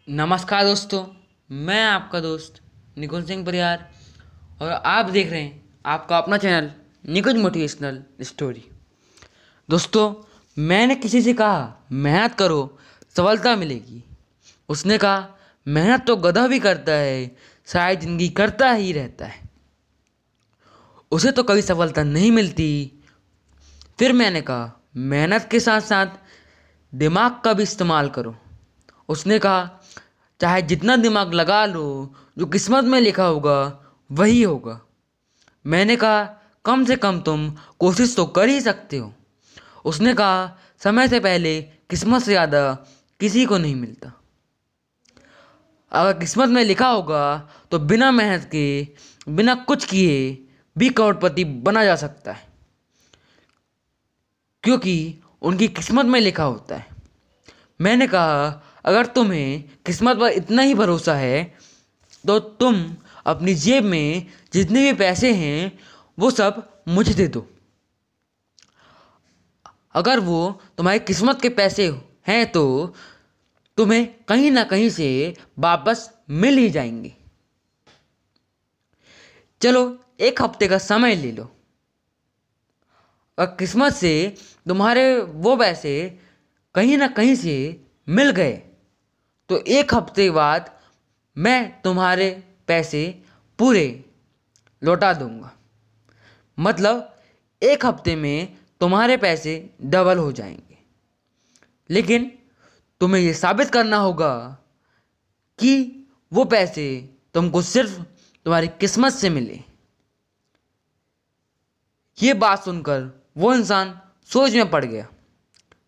नमस्कार दोस्तों। मैं आपका दोस्त निकुंज सिंह परियार और आप देख रहे हैं आपका अपना चैनल निकुंज मोटिवेशनल स्टोरी। दोस्तों, मैंने किसी से कहा मेहनत करो सफलता मिलेगी। उसने कहा मेहनत तो गधा भी करता है, शायद जिंदगी करता ही रहता है, उसे तो कभी सफलता नहीं मिलती। फिर मैंने कहा मेहनत के साथ साथ दिमाग का भी इस्तेमाल करो। उसने कहा चाहे जितना दिमाग लगा लो, जो किस्मत में लिखा होगा वही होगा। मैंने कहा कम से कम तुम कोशिश तो कर ही सकते हो। उसने कहा समय से पहले किस्मत से ज़्यादा किसी को नहीं मिलता। अगर किस्मत में लिखा होगा तो बिना मेहनत के, बिना कुछ किए भी करोड़पति बना जा सकता है, क्योंकि उनकी किस्मत में लिखा होता है। मैंने कहा अगर तुम्हें किस्मत पर इतना ही भरोसा है तो तुम अपनी जेब में जितने भी पैसे हैं वो सब मुझे दे दो। अगर वो तुम्हारी किस्मत के पैसे हैं तो तुम्हें कहीं ना कहीं से वापस मिल ही जाएंगे। चलो एक हफ्ते का समय ले लो। और किस्मत से तुम्हारे वो पैसे कहीं ना कहीं से मिल गए तो एक हफ्ते बाद मैं तुम्हारे पैसे पूरे लौटा दूंगा। मतलब एक हफ्ते में तुम्हारे पैसे डबल हो जाएंगे। लेकिन तुम्हें ये साबित करना होगा कि वो पैसे तुमको सिर्फ तुम्हारी किस्मत से मिले। ये बात सुनकर वो इंसान सोच में पड़ गया।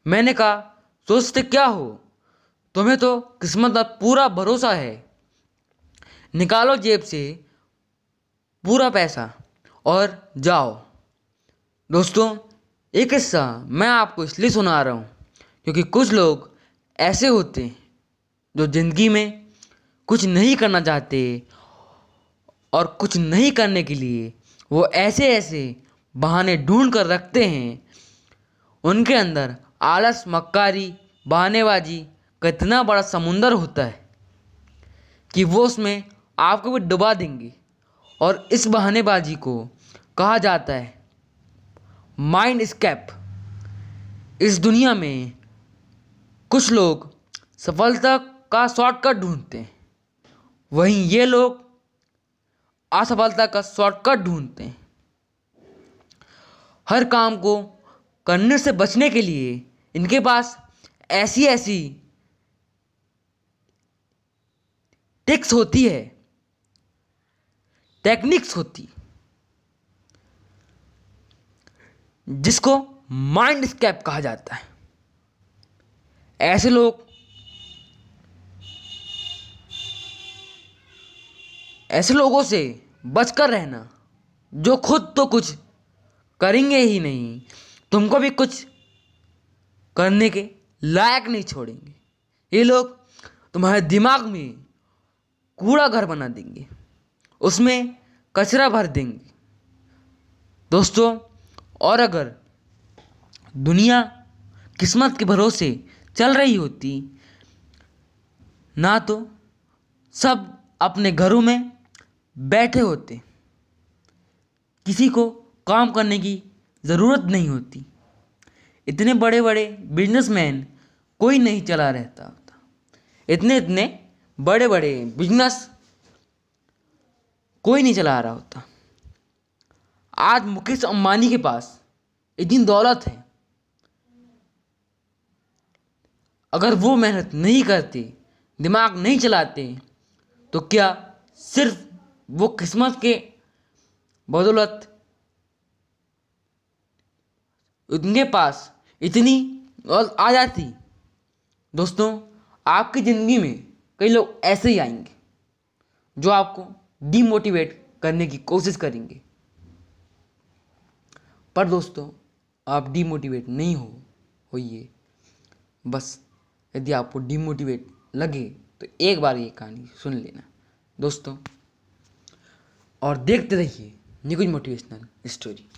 मैंने कहा सोचते क्या हो, तुम्हें तो किस्मत पर पूरा भरोसा है। निकालो जेब से पूरा पैसा और जाओ। दोस्तों, एक किस्सा मैं आपको इसलिए सुना रहा हूँ क्योंकि कुछ लोग ऐसे होते हैं जो ज़िंदगी में कुछ नहीं करना चाहते और कुछ नहीं करने के लिए वो ऐसे ऐसे बहाने ढूंढ कर रखते हैं। उनके अंदर आलस, मक्कारी, बहानेबाजी का इतना बड़ा समुंदर होता है कि वो उसमें आपको भी डुबा देंगे। और इस बहानेबाजी को कहा जाता है माइंड स्केप। इस दुनिया में कुछ लोग सफलता का शॉर्टकट ढूंढते हैं, वहीं ये लोग असफलता का शॉर्टकट ढूंढते हैं। हर काम को करने से बचने के लिए इनके पास ऐसी ऐसी टिक्स होती है, टेक्निक्स होती, जिसको माइंड स्केप कहा जाता है। ऐसे लोगों से बचकर रहना जो खुद तो कुछ करेंगे ही नहीं, तुमको भी कुछ करने के लायक नहीं छोड़ेंगे। ये लोग तुम्हारे दिमाग में कूड़ा घर बना देंगे, उसमें कचरा भर देंगे। दोस्तों, और अगर दुनिया किस्मत के भरोसे चल रही होती ना तो सब अपने घरों में बैठे होते, किसी को काम करने की ज़रूरत नहीं होती। इतने बड़े बड़े बिजनेसमैन कोई नहीं चला रहता होता। इतने इतने बड़े बड़े बिजनेस कोई नहीं चला रहा होता। आज मुकेश अंबानी के पास इतनी दौलत है, अगर वो मेहनत नहीं करते, दिमाग नहीं चलाते, तो क्या सिर्फ वो किस्मत के बदौलत उनके पास इतनी दौलत आ जाती? दोस्तों, आपकी ज़िंदगी में कई लोग ऐसे ही आएंगे जो आपको डीमोटिवेट करने की कोशिश करेंगे। पर दोस्तों, आप डीमोटिवेट नहीं होइए। बस यदि आपको डीमोटिवेट लगे तो एक बार ये कहानी सुन लेना दोस्तों, और देखते रहिए निकुंज मोटिवेशनल स्टोरी।